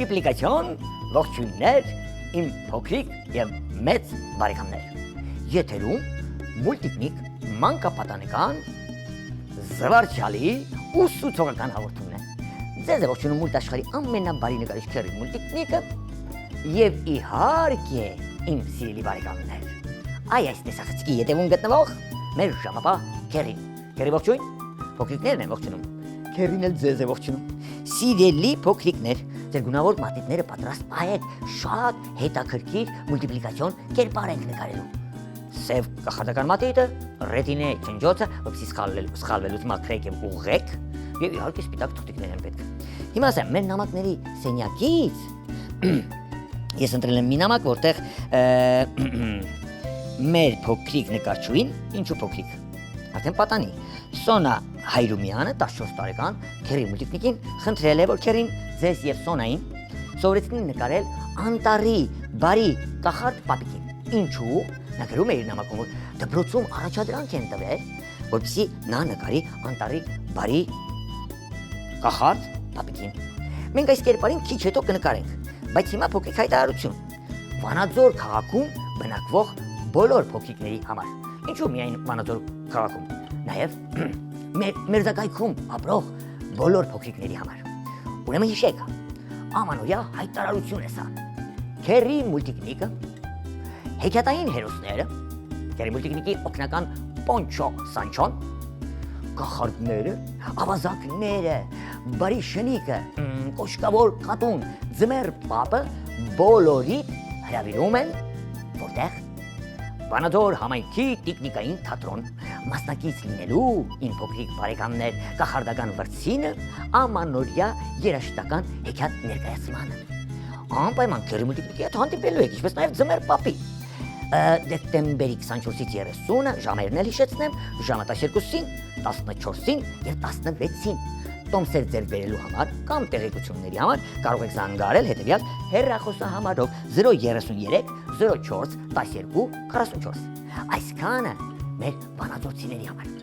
մուլտիպլիկացիոն ողջույններ իմ փոքրիկ եւ մեծ բարեկամներ։ Եթերում մուլտիկնիկ մանկապատանեկան զվարճալի ուսուցողական հաղորդումն է։ Ձեզ ողջունում մուլտ աշխարհի ամենաբարի նկարիչ Քերի մուլտիկնիկը եւ իհարկե իմ սիրելի բարեկամներ։ Այս տեսախցիկի ետևում գտնվող մեր ժամապահ Քերին։ Քերի ողջույն, փոքրիկներն են ողջունում։ Քերին էլ ձեզ է ողջունում։ Սիրելի փոքրիկներ, ձեր գունավոր մատիտները պատրաստ պահեք, շատ հետաքրքիր մուլտիպլիկացիոն կերպար ենք նկարելու։ Սև կախարդական մատիտը, ռետինե ճնջոցը, որպեսզի սխալվելուց մաքրեք եւ ուղղեք, եւ իհարկե սպիտակ թղթիկներ են պետք։ Հիմա ասեմ, մեր նամակների սենյակից ես ընտրել եմ մի նամակ, որտեղ մեր փոքրիկ նկարչուհին, ինչու փոքրիկ, արդեն պատանի, Սոնա Հայրումյանը 14 տարեկան Քերի մուլտիկնիկին խնդրել է, որ Քերին ձեզ եւ Սոնային սովորեցնի նկարել անտառի բարի կախարդ պապիկին։ Ինչու՞։ Նա գրում է իր նամակում, որ դպրոցում առաջադրանք են տվել, որպեսզի նա նկարի անտառի բարի կախարդ պապիկին։ Մենք այս կերպարին քիչ հետո կնկարենք, բայց հիմա փոքրիկ հայտարարություն։ Վանաձոր քաղաքում բնակվող բոլոր փոքրիկների համար։ Ինչու՞ միայն Վանաձոր քաղաքում, նաև Մերձակայքում ապրող բոլոր փոքրիկների համար։ Ուրեմն հիշեք, ամանորյա հայտարարություն է սա։ Քերի մուլտիկնիկը, հեքիաթային հերոսները, Քերի մուլտիկնիկի օգնական Պոնչո Սանչոն, կախարդները, ավազակները, բարի շնիկը, կոշկավոր կատուն, ձմեռ պապը բոլորիդ հրավիրում են, որտեղ Վանաձոր համայնքի տիկնիկային թատրոն մասնակից լինելու իմ փոքրիկ բարեկամներ կախարդական վրձինը ամանորյա երաժշտական հեքիաթ ներկայացմանը։ Անպայման Քերի մուլտիկնիկի հետ հանդիպելու եք, ինչպես նաև ձմեռ պապի։ Դեկտեմբերի 24-ից 30-ը ժամերն էլ հիշեցնեմ, ժամը 12-ին, 14-ին եւ 16-ին։ Տոմսեր ձեռք բերելու համար կամ տեղեկությունների համար կարող եք զանգարել հետևյալ հեռախոսահամարով 033 04 12 44։ Այսքանը մեր վանաձորցիների համար։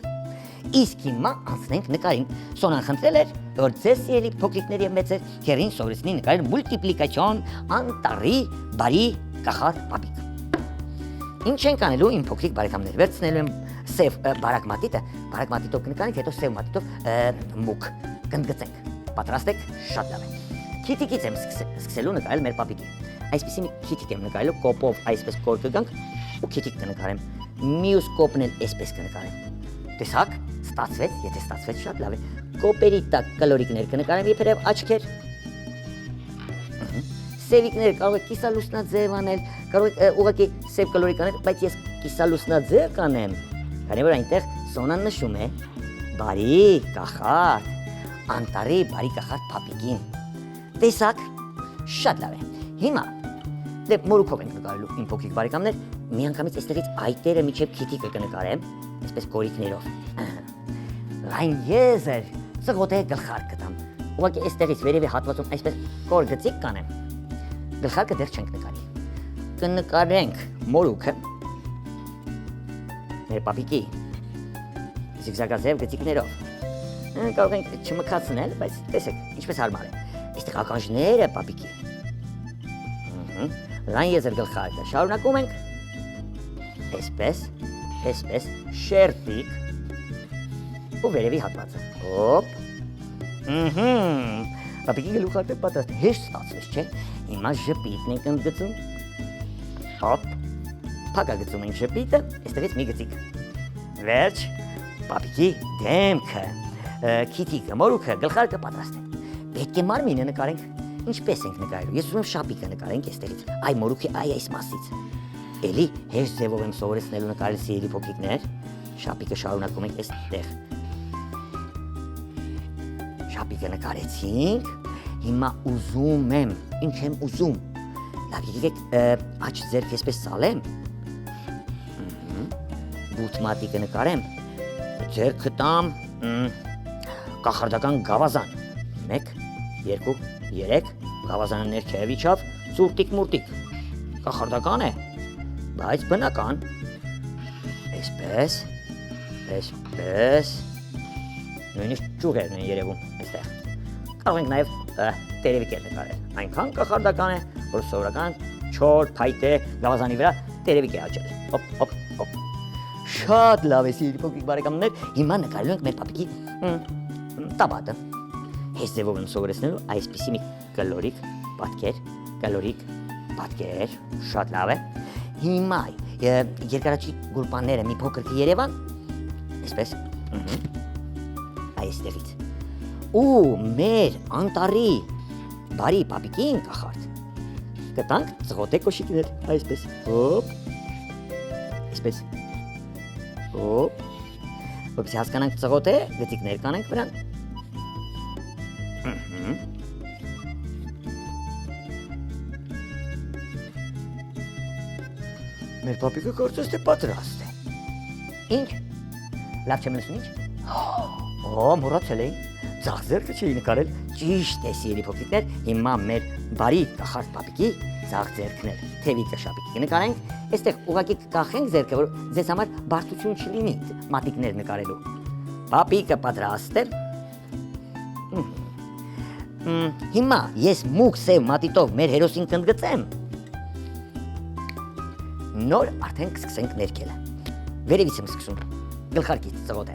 Իսկ հիմա անցնենք նկարին։ Սոնան խնդրել էր, որ ձեզ սիրելի փոքրիկներ եւ մեծեր Քերին սովորեցնի նկարել մուլտիպլիկացիոն անտառի բարի կախարդ պապիկ։ Ինչ ենք անելու իմ փոքրիկ բարեկամներ, վերցնելու եմ սև բարակ մատիտով կնկարենք, հետո սև մատիտով մուկ կընդգծենք։ Պատրաստ եք, շատ լավ է։ Քիթիկից եմ սկսելու նկարել մեր պապիկի։ Այսպեսի մի քիթիկ եմ նկարելու, կոպով այսպես կոր կգանք ու քիթիկ կնկարեմ։ Մյուս կոպն էլ այսպես կնկարեմ։ Տեսակ, ստացվեց, եթե ստացվեց շատ լավ է։ Կոպերի տակ կլորիկներ կնկարեմ իբրև աչքեր։ Սևիկներ կարող եք կիսալուսնաձև անել, կարող եք ուղղակի սև կլորիկ անել, բայց ես կիսալուսնաձև կանեմ, քանի որ այնտեղ Սոնան նշում է բարի կախարդ, անտառի բարի կախարդ պապիկին։ Տեսակ, շատ լավ է։ Հիմա դե մորուքով ենք նկարելու իմ փոքրիկ բարեկամներ, միանգամից այստեղից այտերը միջև քիթիկը կնկարեմ, այսպես կորիկներով։ Լայն եզր, ծղոտե գլխարկ կտամ։ Ուղղակի այստեղից վերևի հատվածում այսպես կոր գծիկ կանեմ։ Գլխարկը դեռ չենք նկարի։ Կնկարենք մորուքը մեր պապիկի զիգզագաձև գծիկներով։ Կարող ենք չմքացնել, բայց տեսեք, ինչպես հարմար է։ Այստեղ ականջները պապիկի։ Լայն եզր գլխարկը շարունակում ենք։ Այսպես, շերտիկ ու վերևի հատվածը։ Հոպ։ Պապիկի գլուխարկը պատրաստ, հեշտ ստացվեց, չէ՞։ Հիմա ժպիտն ենք ընդգծում։ Հոպ։ Փակագծում ենք ժպիտը, այստեղից մի գծիկ։ Վերջ, պապիկի դեմքը, քիթիկը, մորուքը, գլխարկը պատրաստ է։ Պետք է մարմինը նկարենք։ Ինչպես ենք նկարելու։ Ես ուզում եմ շապիկը նկարենք այստեղից։ Այ մորուքի այս մասից։ Էլի հեշտ ձևով եմ սովորեցնելու նկարել սիրելի փոքրիկներ։ Շապիկը շարունակում ենք այստեղ։ Շապիկը նկարեցինք։ Հիմա ուզում եմ, ինչ եմ ուզում։ Լավ, եկեք աջ ձեռք այսպես սալեմ։ Բութ մատիկը նկարեմ։ Ձեռքը տամ կախարդական գավազան։ 1, 2, 3, գավազանը ներքև իջավ, սուրտիկ-մուրտիկ։ Կախարդական է, բայց բնական։ Այսպես, նույնիսկ ճյուղերն են երևում այստեղ։ կարող ենք նաև տերևիկեր նկարել։ Այնքան կախարդական է, որ սովորական չոր փայտե գավազանի վրա տերևիկ է աճել։ Հոպ։ Շատ լավ է, սիրելի փոքրիկ բարեկամներ, հիմա նկարելու ենք մեր պապիկի տաբատը։ Հենց ձևով են սովորեցնելու այսպիսի մի կլորիկ պատկեր, շատ լավ է։ Հիմա երկարաճի գուլպանները մի փոքր կերևան, այսպես, այստեղից։ Ու մեր անտառի բարի պապիկին կախարդ կտանք ծղոտե կոշիկներ, այսպես, հոպ, այսպես, հոպ, որպեսզի հասկանանք ծղոտե, գծիկներ կանենք վրան։ Մեր պապիկը կարծես թե պատրաստ է։ Ինչ, լավ չեմ լսում ինչ։ Մոռացել էի, ձախ ձեռքը չէի նկարել, ճիշտ է սիրելի փոքրիկներ, հիմա մեր բարի կախարդ պապիկի ձախ ձեռքներ, թևիկը շապիկի կնկարենք, այստեղ ուղղակի կկախենք ձեռքը, որ ձեզ համար բարդություն չլինի մատիկներ նկարելու։ Պապիկը պատրաստ է։ Հիմա ես մուգ սև մատիտով մեր հերոսին կընդգծեմ։ Նոր արդեն կսկսենք ներքելը։ Վերևից եմ սկսում, գլխարկից ծղոտե։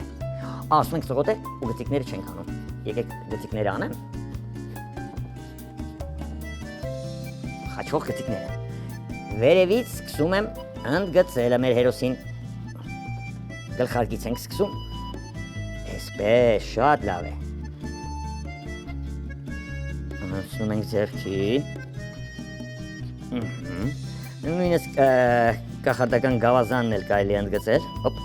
Ասում ենք ծղոտե ու գծիկները չենք անում։ Եկեք գծիկները անեմ։ Խաչող գծիկները։ Վերևից սկսում եմ ընդգծելը մեր հերոսին։ Գլխարկից ենք սկսում։ Այսպես, շատ լավ է։ Անցնում ենք ձեռքին։ Նույնիսկ կախարդական գավազանն էլ կարելի է ընդգծել։ Հոպ։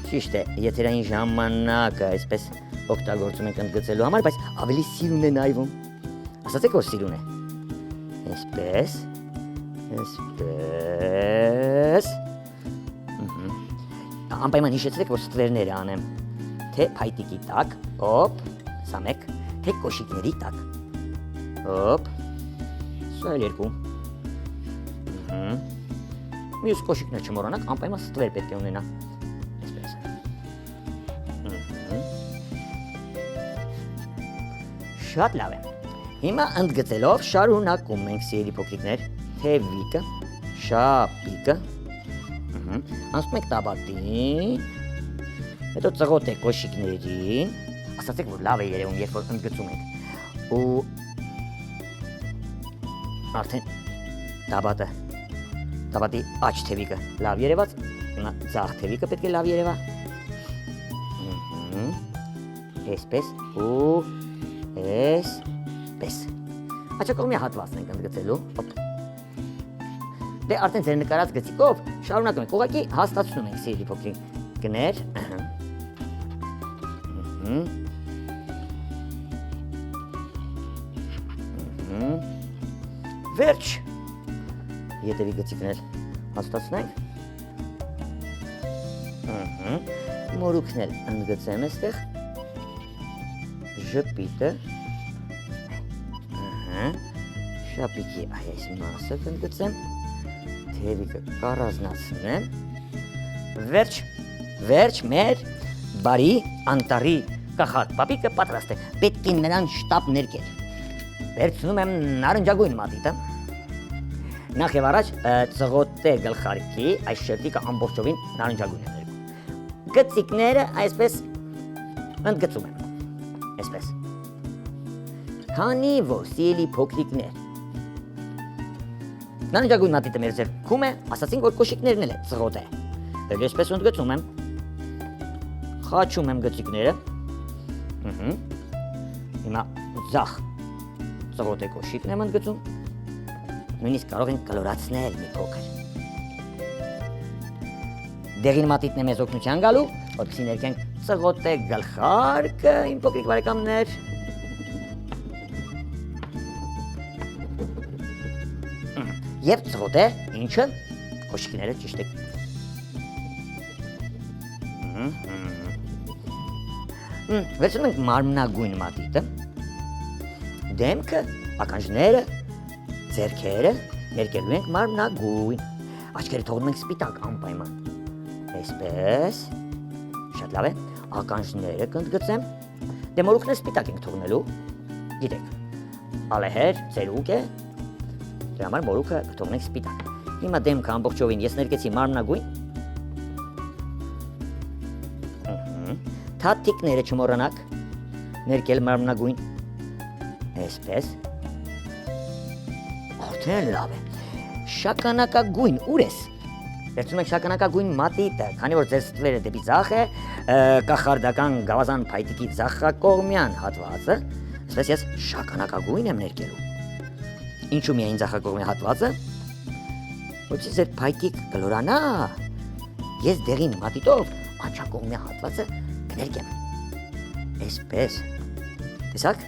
Ճիշտ է, եթերային ժամանակը այսպես օգտագործում ենք ընդգծելու համար, բայց ավելի սիրուն է նայվում։ Ասացեք, որ սիրուն է։ Այսպես։ Անպայման հիշեցրեք, որ ստվերները անեմ։ Թե փայտիկի տակ, հոպ, սա մեկ, թե կոշիկների տակ։ Հոպ։ Սա էլ երկու։ Մյուս կոշիկներ չմոռանաք, անպայման ստվեր պետք է ունենա։ Այսպես։ Շատ լավ է։ Հիմա ընդգծելով շարունակում ենք սիրելի փոքրիկներ, թևիկը, շապիկը, անցնում ենք տաբատին, հետո ծղոտե կոշիկներին, ասացեք, որ լավ է երևում, երբ որ ընդգծում ենք, ու արդեն տաբատի աջ թևիկը լավ երևաց, հիմա ձախ թևիկը պետք է լավ երևա, այսպես ու այսպես, աչակողմի հատվածն ենք ընդգծելու, դե արդեն ձեր նկարած գծիկով շարունակում ենք, ուղղակի հաստացնում ենք սիրելի փոքրիկներ, վերջ, ետևի գծիկներ հաստացնենք, մորուքն էլ ընդգծեմ այստեղ, ժպիտը, շապիկի այս մասը կընդգծեմ, թևիկը կառանձնացնեմ, վերջ մեր բարի անտառի կախարդ պապիկը պատրաստ է, պետք է նրան շտապ ներկել։ Վերցնում եմ նարնջագույն մատիտը, նախ եւ առաջ ծղոտե գլխարկի այս շերտիկը ամբողջովին նարնջագույն է ներկում։ Գծիկները այսպես ընդգծում եմ, այսպես։ Քանի որ սիրելի փոքրիկներ նարնջագույն մատիտը մեր ձեռքում է, ասացինք, որ կոշիկներն էլ է ծղոտե։ Դե այսպես ընդգծում եմ, խաչում եմ գծիկները, հիմա ձախ ծղոտե կոշիկն եմ ընդգծում, նույնիսկ կարող ենք կլորացնել մի փոքր։ Դեղին մատիտն է մեզ օգնության գալու, որպեսզի ներկենք ծղոտե գլխարկը, իմ փոքրիկ բարեկամներ։ Եվ ծղոտե, ինչը, կոշիկները ճիշտ եք։ Վերցնում ենք մարմնագույն մատիտը, դեմքը, ականջները, ձեռքերը ներկելու ենք մարմնագույն, աչքերը թողնում ենք սպիտակ անպայման, այսպես, շատ լավ է, ականջները կընդգծեմ, Դե մորուքն սպիտակ ենք թողնելու, գիտեք, ալեհեր, ծերուկ է, դրա համար մորուքը կթողնենք սպիտակ։ Հիմա դեմքը ամբողջովին ես ներկեցի մարմնագույն, թաթիկները չմոռանաք, ներկել մարմնագույն, այսպես, արդեն լավ է, շագանակագույն, ուր ես, վերցնում եք շագանակագույն մատիտը, քանի որ ձեր ստվերը դեպի ձախ է, կախարդական գավազան փայտիկի ձախակողմյան հատվածը, այսպես ես շագանակագույն եմ ներկելու, ինչու միայն ձախակողմյան հատվածը, ոչի ձեր փայտիկ կլորանա, ես դեղին մատիտով աչակողմյան հատվածը կներկեմ, այսպես, տեսակ,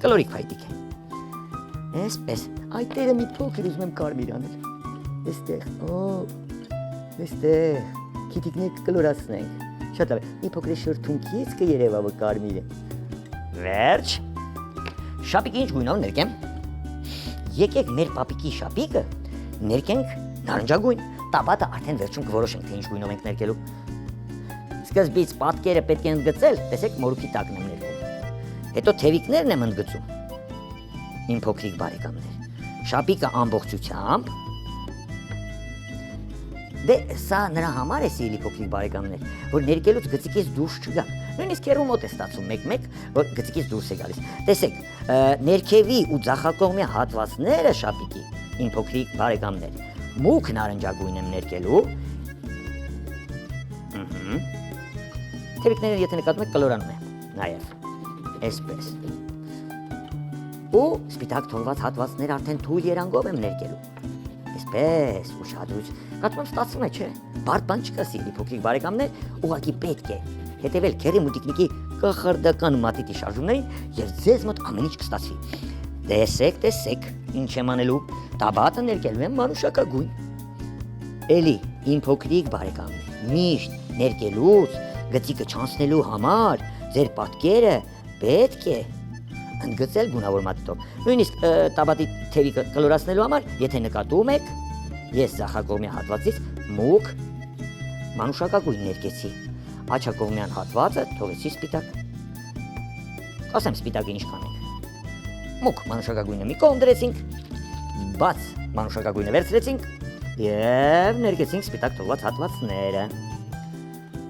կլորիկ փայտիկ է, այսպես, այդ տերը մի փոքր ուզում եմ կարմիր անել, այստեղ, այստեղ, քիթիկներ կլորացնենք, շատ լավ է, մի փոքր շրթունքից կերևա, որ կարմիր է, վերջ, շապիկը ինչ գույնով ներկեմ, եկեք մեր պապիկի շապիկը ներկենք նարնջագույն, տաբատը արդեն վերջում կորոշենք, թե ինչ գույնով ենք ներկելու, սկզբից պատկերը պետք է ընդգծել, տեսեք մորուքի տակն եմ ներկում, հետո թևիկներն եմ ընդգծում, իմ փոքրիկ բարեկամներ, շապիկը ամբողջությամբ, դե սա նրա համար է սիրելի փոքրիկ բարեկամներ, որ ներկելուց գծիկից դուրս չգա, նույնիսկ հեռու մոտ է ստացում մեկ-մեկ, որ գծիկից դուրս է գալիս, տեսեք, ներքևի ու ձախակողմի հատվածները շապիկի, իմ փոքրիկ բարեկամներ, մուգ նարնջագույն եմ ներկելու, թևիկները եթե նկատում եք կլորանում է, նաև, այսպես, ու սպիտակ թողված հատվածներ արդեն թույլ երանգով եմ ներկելու, այսպես, ուշադրություն, կատում եմ ստացվում է, չէ, բարդ բան չկա սիրելի փոքրիկ բարեկամներ, ուղղակի պետք է հետևել քերի մուտիկնիկի կախարդական մատիտի շարժումներին և ձեզ մոտ ամեն ինչ կստացվի, տեսեք, ինչ եմ անելու, տաբատը ներկելու եմ մանուշակագույն, էլի, իմ փոքրիկ բարեկամներ, միշտ ներկելուց, գծիկը չանցնելու համար, ձեր պատկերը պետք է ընդգծել գունավոր մատիտով, նույնիսկ տաբատի թևիկը կլորացնելու համար, եթե նկատում եք, ես ձախակողմի հատվածից մուգ մանուշակագույն ներկեցի, աչակողմյան հատվածը թողեցի սպիտակ, ասեմ սպիտակը ինչ կանենք, մուգ մանուշակագույնը մի կողմ դրեցինք, բաց մանուշակագույնը վերցրեցինք և ներկեցինք սպիտակ թողված հատվածները,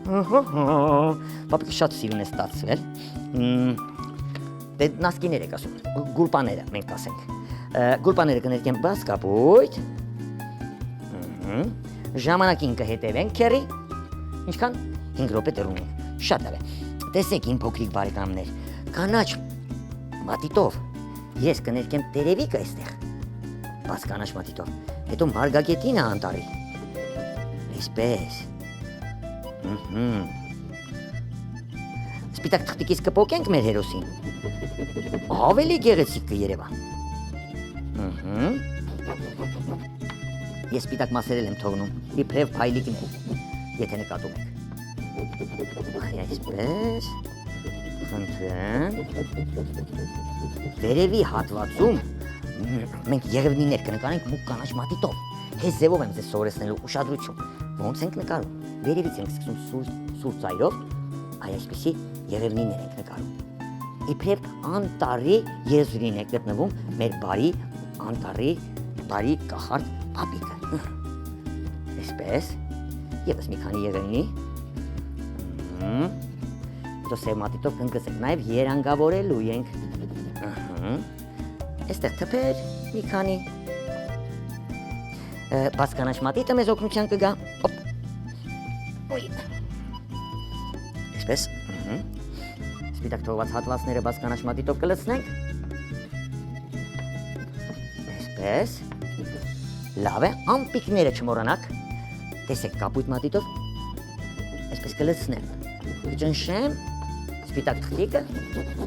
պապիկը շատ սիրուն է ստացվել, դե նասկիներ եք ասում, գուլպաները մենք ասենք, գուլպաները կներկեմ բաց կապույտ, ժամանակին կհետևենք քերի, ինչքան 5 րոպե տևում ենք, շատ լավ է, տեսեք իմ փոքրիկ բարեկամներ, կանաչ մատիտով ես կներկեմ տերևիկը այստեղ, բաց կանաչ մատիտով, հետո մարգագետինը անտարի, այսպես, սպիտակ թղթիկից կպոկենք մեր հերոսին, ավելի գեղեցիկ կերևա, ես սպիտակ մասերել եմ թողնում, իբրև փայլիկն է, եթե նկատում եք, այսպես, խնդրեմ, վերևի հատվածում մենք եղևնիներ կնկարենք մուգ կանաչ մատիտով, հեզ ձևով եմ ձեզ սովորեցնելու ուշադրություն, ոնց ենք նկարում, վերևից ենք սկսում սուր ծայրով, այսպիսի եղևնիներ ենք նկարում, իբրև անտարի եզրին է գտնվում մեր բարի անտարի բարի կախարդ պապիկը, այսպես, ևս մի քանի եղևնի, հետո սև մատիտով կընդգծենք, նաև երանգավորելու ենք, այստեղ թփեր մի քանի, բաց կանաչ մատիտը մեզ օգնության կգա, այսպես, սպիտակ թողված հատվածները բաց կանաչ մատիտով կլցնենք, այսպես, լավ է, ամպիկները չմոռանաք, տեսեք կապույտ մատիտով, այսպես կլցնեմ, կճնշեմ, սպիտակ թղթիկը,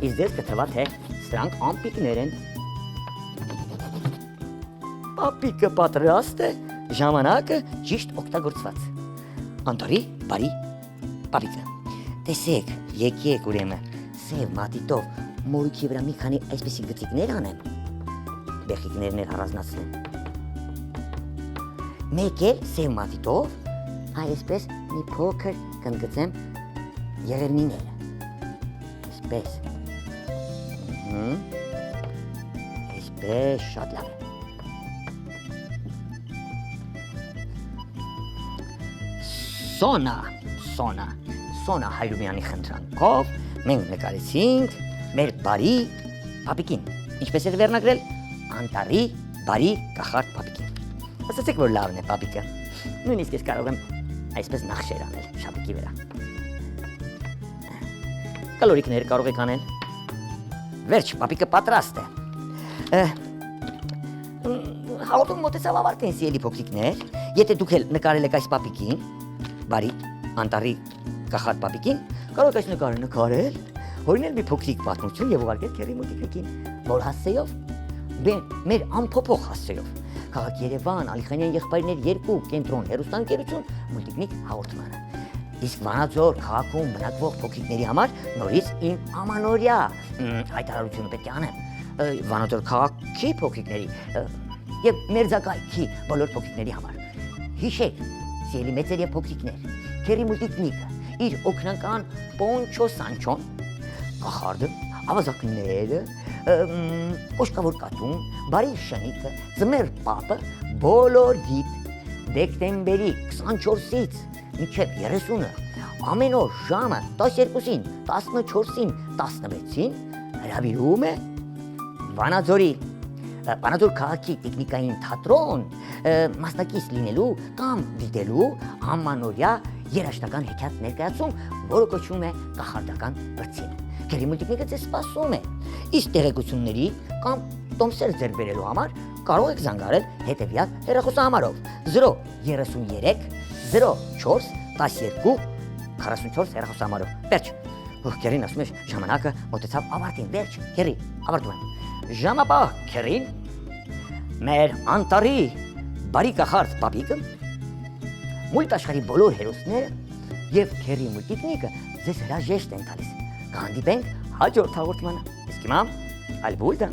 իսկ ձեզ կթվա թե սրանք ամպիկներ են, պապիկը պատրաստ է, ժամանակը ճիշտ օգտագործված, անտարի բարի պապիկը, տեսեք, եկեք ուրեմն, սև մատիտով մորուքի վրա մի քանի այսպիսի գծիկներ անեմ, բեղիկներն էլ առանձնացնեմ, մեկ էլ սև մատիտով, այսպես մի փոքր կընդգծեմ եղևնիները։ Այսպես։ Այսպես շատ լավ է։ Սոնա Հայրումյանի խնդրանքով մենք նկարեցինք մեր բարի պապիկին։ Ինչպես էր վերնագրել անտարի բարի կախարդ պապիկին։ Ասացեք, որ լավն է պապիկը։ Նույնիսկ ես կարող եմ այսպես նախշեր անել շապիկի վրա։ Կալորիկներ կարող եք անել։ Վերջ, պապիկը պատրաստ է։ Հաղորդում մոտեցավ ավարտին, սիրելի փոքրիկներ։ Եթե դուք էլ նկարել եք այս պապիկին, բարի անտարի կախարդ պապիկին, կարող եք այս նկարը նկարել, հորինել մի փոքրիկ պատմություն եւ ուղարկել քերի մուտիկին, որ հասցեով մեր ամփոփող հասցեով քաղաք Երևան, Ալիխանյան եղբայրներ 2 կենտրոն հեռուստաընկերություն մուլտիկնիկ հաղորդմանը։ Իսկ Վանաձոր քաղաքում բնակվող փոքրիկների համար նորից իմ ամանորյա հայտարարությունը պետք է անեմ Վանաձոր քաղաքի փոքրիկների եւ մերձակայքի բոլոր փոքրիկների համար։ Հիշեք, սիրելի մեծեր եւ փոքրիկներ, քերի մուլտիկնիկը իր օգնական Պոնչո Սանչոն, կախարդը, ավազակները, Կոշկավոր կատուն, բարի շնիկը, ձմեռ պապը, բոլորիդ դեկտեմբերի 24-ից մինչև 30-ը ամեն օր ժամը 12-ին, 14-ին, 16-ին հրավիրում է Վանաձոր քաղաքի տեխնիկային թատրոն մասնակից լինելու կամ դիտելու ամանորյա երաժշտական հեքիաթ ներկայացում, որը կոչվում է կախարդական բրցին։ Քերի մուլտիկնիկը ձեզ սպասում է։ Իսկ տեղեկությունների կամ տոմսեր ձեռք բերելու համար կարող եք զանգարել հետևյալ հեռախոսահամարով 033 04 12 44 հեռախոսահամարով։ Վերջ։ Քերին ասում է ժամանակը մոտեցավ ավարտին։ Վերջ, քերի, ավարտում եմ։ Ժամապահ քերին մեր անտարի բարի կախարդ պապիկը, մուլտ աշխարհի բոլոր հերոսները եւ քերի մուլտիկնիկը ձեզ հրաժեշտ են տալիս։ Կհանդիպենք հաջորդ հաղորդմանը։ Իսկ հիմա այլ բուլտը